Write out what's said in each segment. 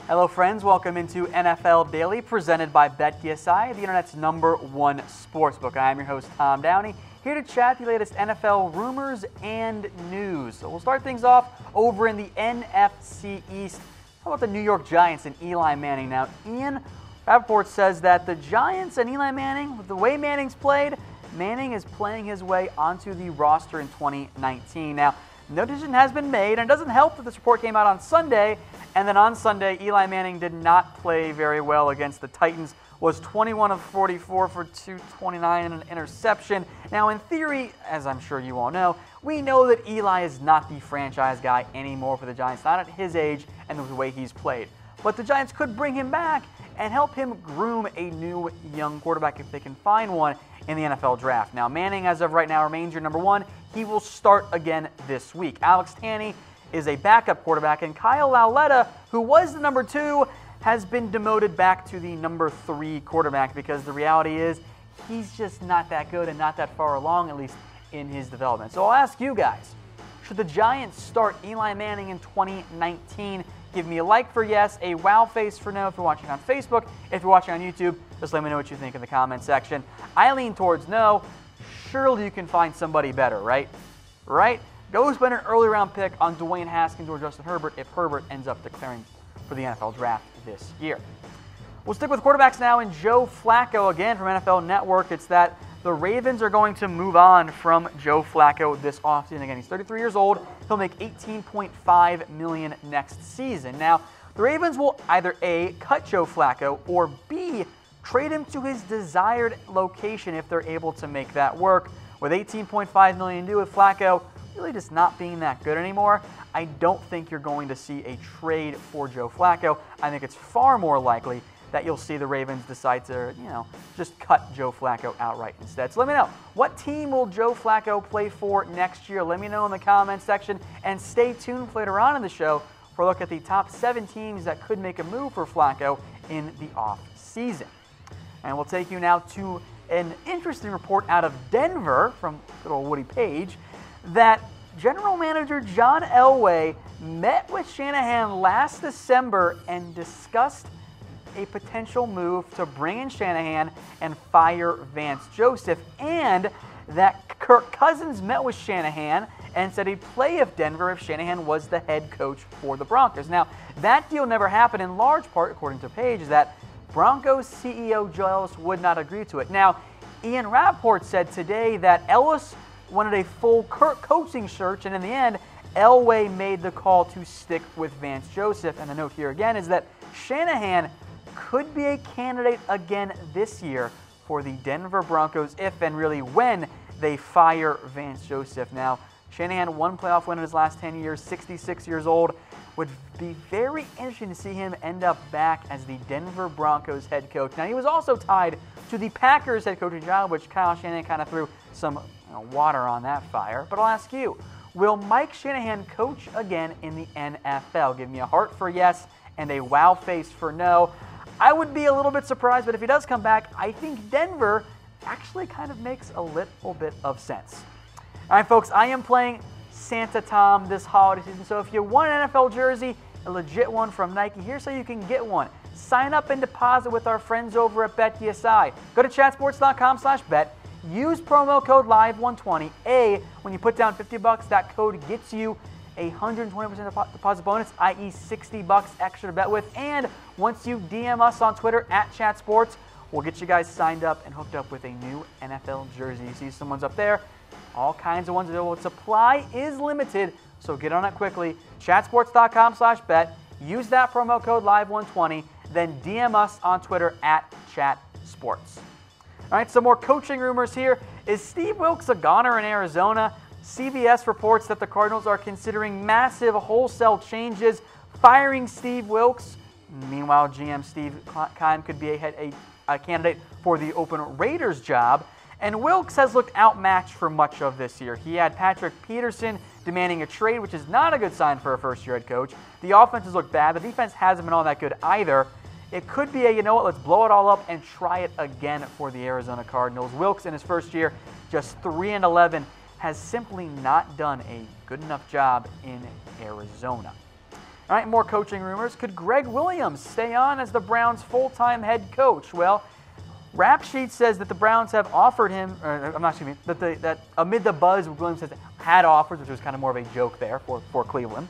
Hello friends, welcome into NFL Daily presented by BetDSI, the internet's #1 sportsbook. I am your host Tom Downey, here to chat the latest NFL rumors and news. So we'll start things off over in the NFC East. How about the New York Giants and Eli Manning? Now, Ian Rappaport says that the Giants and Eli Manning, with the way Manning's played, Manning is playing his way onto the roster in 2019. Now, no decision has been made, and it doesn't help that this report came out on Sunday, and then on Sunday, Eli Manning did not play very well against the Titans, was 21 of 44 for 229 and an interception. Now, in theory, as I'm sure you all know, we know that Eli is not the franchise guy anymore for the Giants, not at his age and the way he's played. But the Giants could bring him back and help him groom a new young quarterback if they can find one in the NFL draft. Now, Manning, as of right now, remains your #1. He will start again this week. Alex Downey is a backup quarterback, and Kyle Lauletta, who was the #2, has been demoted back to the #3 quarterback because the reality is he's just not that good and not that far along, at least in his development. So I'll ask you guys, should the Giants start Eli Manning in 2019? Give me a like for yes, a wow face for no if you're watching on Facebook. If you're watching on YouTube, just let me know what you think in the comment section. I lean towards no. Surely you can find somebody better, right? Right? Go spend an early round pick on Dwayne Haskins or Justin Herbert if Herbert ends up declaring for the NFL draft this year. We'll stick with quarterbacks now, and Joe Flacco again from NFL Network. It's that the Ravens are going to move on from Joe Flacco this offseason. Again, he's 33 years old. He'll make $18.5 million next season. Now, the Ravens will either A, cut Joe Flacco, or B, trade him to his desired location if they're able to make that work. With $18.5 million to do with Flacco really just not being that good anymore, I don't think you're going to see a trade for Joe Flacco. I think it's far more likely that you'll see the Ravens decide to, just cut Joe Flacco outright instead. So let me know, what team will Joe Flacco play for next year? Let me know in the comments section, and stay tuned for later on in the show for a look at the top 7 teams that could make a move for Flacco in the off-season. And we'll take you now to an interesting report out of Denver from good old Woody Page that General Manager John Elway met with Shanahan last December and discussed a potential move to bring in Shanahan and fire Vance Joseph, and that Kirk Cousins met with Shanahan and said he'd play if Shanahan was the head coach for the Broncos. Now, that deal never happened, in large part, according to Page, is that Broncos CEO Joe Ellis would not agree to it. Now, Ian Rappaport said today that Ellis wanted a full Kirk coaching search, and in the end, Elway made the call to stick with Vance Joseph. And the note here again is that Shanahan could be a candidate again this year for the Denver Broncos if and really when they fire Vance Joseph. Now, Shanahan, 1 playoff win in his last 10 years, 66 years old. Would be very interesting to see him end up back as the Denver Broncos head coach. Now, he was also tied to the Packers head coaching job, which Kyle Shanahan kind of threw some water on that fire. But I'll ask you, will Mike Shanahan coach again in the NFL? Give me a heart for yes and a wow face for no. I would be a little bit surprised, but if he does come back, I think Denver actually kind of makes a little bit of sense. All right, folks, I am playing Santa Tom this holiday season, so if you want an NFL jersey, a legit one from Nike, here's how you can get one. Sign up and deposit with our friends over at BetDSI. Go to chatsports.com/bet. Use promo code LIVE120. When you put down $50, that code gets you a 120% deposit bonus, i.e. $60 extra to bet with. And once you DM us on Twitter at ChatSports, we'll get you guys signed up and hooked up with a new NFL jersey. You see someone's up there. All kinds of ones available. Supply is limited, so get on it quickly. Chatsports.com/bet. Use that promo code LIVE120. Then DM us on Twitter at ChatSports. All right, some more coaching rumors here. Is Steve Wilks a goner in Arizona? CBS reports that the Cardinals are considering massive wholesale changes, firing Steve Wilks. Meanwhile, GM Steve Keim could be a candidate for the open Raiders job. And Wilks has looked outmatched for much of this year. He had Patrick Peterson demanding a trade, which is not a good sign for a first-year head coach. The offense has looked bad. The defense hasn't been all that good either. It could be a, let's blow it all up and try it again for the Arizona Cardinals. Wilks in his first year, just 3-11, has simply not done a good enough job in Arizona. All right, more coaching rumors. Could Gregg Williams stay on as the Browns' full-time head coach? Well, Rap Sheet says that the Browns have offered him, that amid the buzz, Williams has had offers, which was kind of more of a joke there for Cleveland.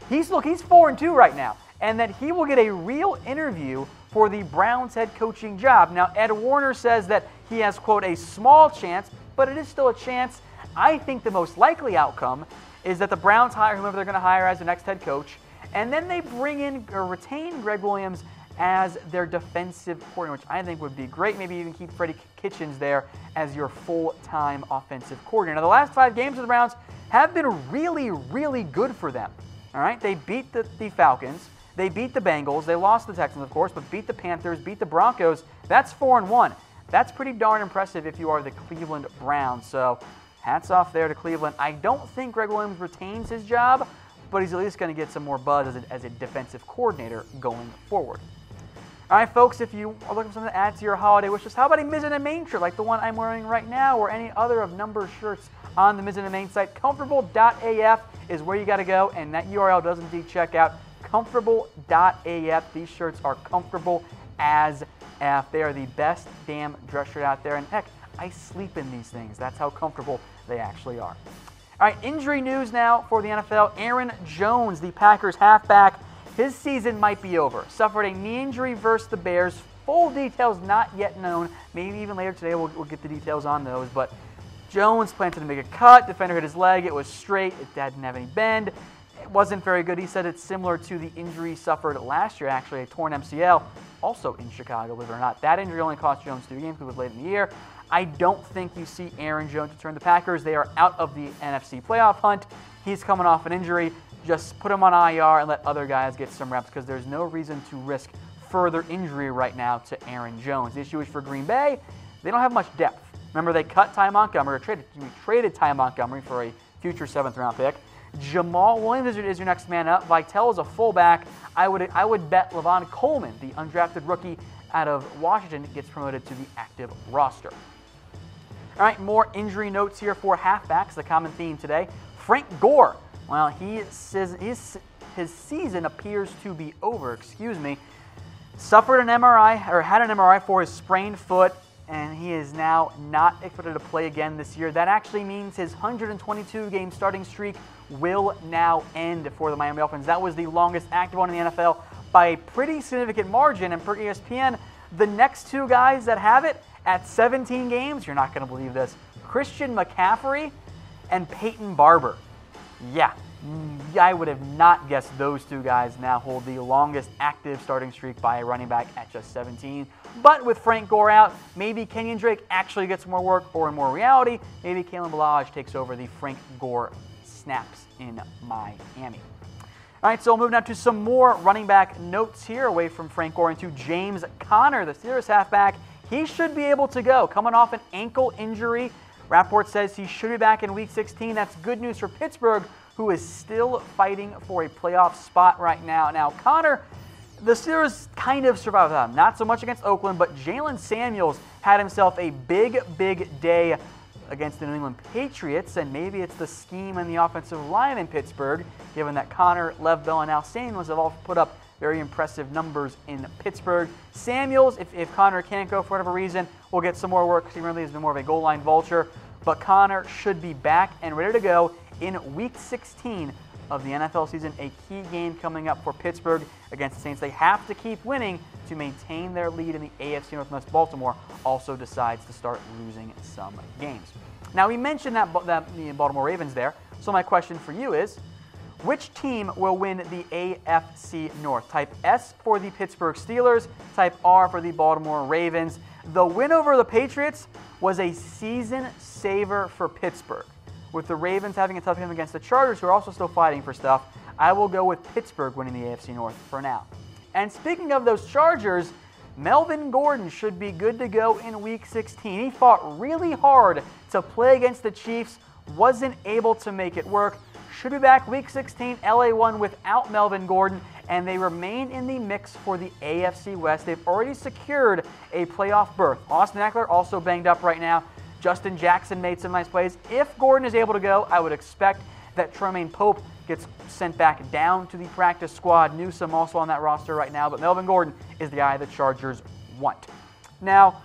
He's 4-2 right now, and that he will get a real interview for the Browns head coaching job. Now, Ed Warner says that he has, quote, a small chance, but it is still a chance. I think the most likely outcome is that the Browns hire whoever they're going to hire as their next head coach, and then they bring in or retain Gregg Williams as their defensive coordinator, which I think would be great. Maybe even keep Freddie Kitchens there as your full-time offensive coordinator. Now, the last 5 games of the Browns have been really, really good for them. All right, they beat the Falcons, they beat the Bengals, they lost the Texans, of course, but beat the Panthers, beat the Broncos. That's 4-1. That's pretty darn impressive if you are the Cleveland Browns. So, hats off there to Cleveland. I don't think Gregg Williams retains his job, but he's at least going to get some more buzz as a defensive coordinator going forward. All right, folks, if you are looking for something to add to your holiday wish list, how about a Mizzen and Main shirt like the one I'm wearing right now, or any other of numbered shirts on the Mizzen and Main site? Comfortable.af is where you got to go, and that URL does indeed check out. Comfortable.af. These shirts are comfortable as F. They are the best damn dress shirt out there, and heck, I sleep in these things. That's how comfortable they actually are. All right, injury news now for the NFL. Aaron Jones, the Packers halfback, his season might be over. Suffered a knee injury versus the Bears. Full details not yet known. Maybe even later today we'll get the details on those. But Jones planted to make a cut. Defender hit his leg. It was straight. It didn't have any bend. It wasn't very good. He said it's similar to the injury he suffered last year, actually, a torn MCL, also in Chicago, believe it or not. That injury only cost Jones 3 games because it was late in the year. I don't think you see Aaron Jones return the Packers. They are out of the NFC playoff hunt. He's coming off an injury. Just put him on IR and let other guys get some reps because there's no reason to risk further injury right now to Aaron Jones. The issue is for Green Bay, they don't have much depth. Remember, they cut Ty Montgomery, or traded Ty Montgomery for a future 7th-round pick. Jamal Williams is your next man up. Vitell is a fullback. I would bet Levon Coleman, the undrafted rookie out of Washington, gets promoted to the active roster. All right, more injury notes here for halfbacks, the common theme today. Frank Gore. Well, he says his season appears to be over, Suffered an MRI, or had an MRI for his sprained foot, and he is now not expected to play again this year. That actually means his 122-game starting streak will now end for the Miami Dolphins. That was the longest active one in the NFL by a pretty significant margin, and per ESPN, the next 2 guys that have it at 17 games, you're not going to believe this, Christian McCaffrey and Peyton Barber. Yeah, I would have not guessed those 2 guys now hold the longest active starting streak by a running back at just 17. But with Frank Gore out, maybe Kenyon Drake actually gets more work, or in more reality, maybe Kalen Ballage takes over the Frank Gore snaps in Miami. All right, so we'll move now to some more running back notes here away from Frank Gore into James Conner, the Steelers halfback. He should be able to go, coming off an ankle injury. Rapport says he should be back in Week 16. That's good news for Pittsburgh, who is still fighting for a playoff spot right now. Now, Conner, the Steelers kind of survived without him. Not so much against Oakland, but Jalen Samuels had himself a big, big day against the New England Patriots, and maybe it's the scheme and the offensive line in Pittsburgh, given that Conner, Lev Bell, and now Samuels have all put up very impressive numbers in Pittsburgh. Samuels, if Conner can't go for whatever reason, will get some more work because he really has been more of a goal line vulture. But Conner should be back and ready to go in Week 16 of the NFL season, a key game coming up for Pittsburgh against the Saints. They have to keep winning to maintain their lead in the AFC North, unless Baltimore also decides to start losing some games. Now, we mentioned that the Baltimore Ravens there, so my question for you is, which team will win the AFC North? Type S for the Pittsburgh Steelers, type R for the Baltimore Ravens. The win over the Patriots was a season saver for Pittsburgh. With the Ravens having a tough game against the Chargers, who are also still fighting for stuff, I will go with Pittsburgh winning the AFC North for now. And speaking of those Chargers, Melvin Gordon should be good to go in Week 16. He fought really hard to play against the Chiefs, wasn't able to make it work. Should be back Week 16. LA won without Melvin Gordon, and they remain in the mix for the AFC West. They've already secured a playoff berth. Austin Eckler also banged up right now. Justin Jackson made some nice plays. If Gordon is able to go, I would expect that Tremaine Pope gets sent back down to the practice squad. Newsome also on that roster right now, but Melvin Gordon is the guy the Chargers want. Now,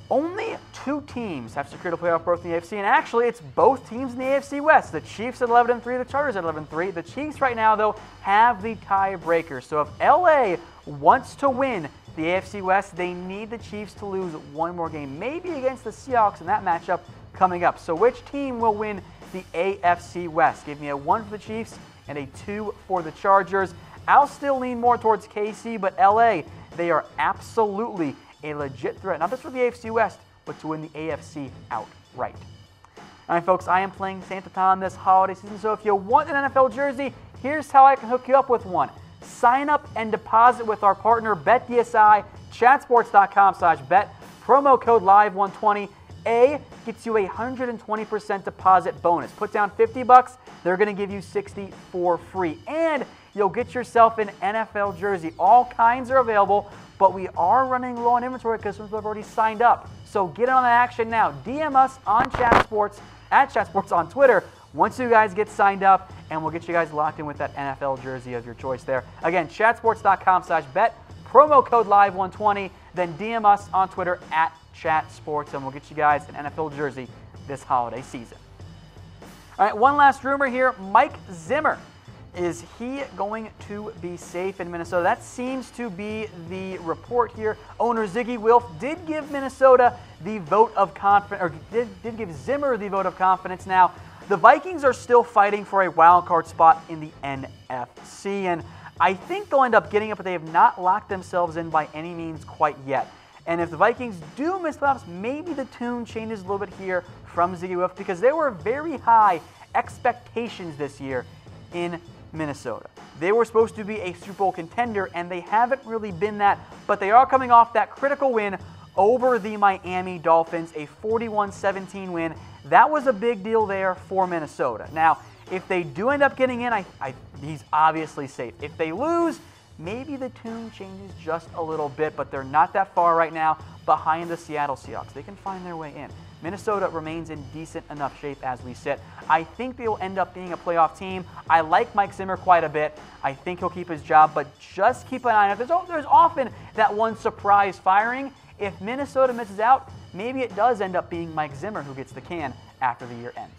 only 2 teams have secured a playoff berth in the AFC, and actually it's both teams in the AFC West. The Chiefs at 11-3, the Chargers at 11-3. The Chiefs right now, though, have the tiebreaker. So if LA wants to win the AFC West, they need the Chiefs to lose one more game, maybe against the Seahawks in that matchup coming up. So which team will win the AFC West? Give me a 1 for the Chiefs and a 2 for the Chargers. I'll still lean more towards KC, but LA, they are absolutely a legit threat, not just for the AFC West, but to win the AFC outright. All right, folks, I am playing Santa Time this holiday season, so if you want an NFL jersey, here's how I can hook you up with one. Sign up and deposit with our partner, BetDSI, chatsports.com/bet, promo code LIVE120. A gets you a 120% deposit bonus. Put down $50, they're going to give you $60 for free. And you'll get yourself an NFL jersey. All kinds are available, but we are running low on inventory because some people have already signed up. So get on the action now. DM us on ChatSports, at ChatSports on Twitter, once you guys get signed up, and we'll get you guys locked in with that NFL jersey of your choice there. Again, chatsports.com/bet, promo code LIVE120, then DM us on Twitter at ChatSports, and we'll get you guys an NFL jersey this holiday season. All right, one last rumor here. Mike Zimmer. Is he going to be safe in Minnesota? That seems to be the report here. Owner Ziggy Wilf did give Minnesota the vote of confidence, or did give Zimmer the vote of confidence. Now, the Vikings are still fighting for a wild card spot in the NFC, and I think they'll end up getting it, but they have not locked themselves in by any means quite yet. And if the Vikings do miss playoffs, maybe the tune changes a little bit here from Ziggy Wilf, because there were very high expectations this year in Minnesota. They were supposed to be a Super Bowl contender, and they haven't really been that, but they are coming off that critical win over the Miami Dolphins, a 41-17 win. That was a big deal there for Minnesota. Now, if they do end up getting in, he's obviously safe. If they lose, maybe the tune changes just a little bit, but they're not that far right now behind the Seattle Seahawks. They can find their way in. Minnesota remains in decent enough shape as we sit. I think they will end up being a playoff team. I like Mike Zimmer quite a bit. I think he'll keep his job, but just keep an eye on it. There's often that one surprise firing. If Minnesota misses out, maybe it does end up being Mike Zimmer who gets the can after the year ends.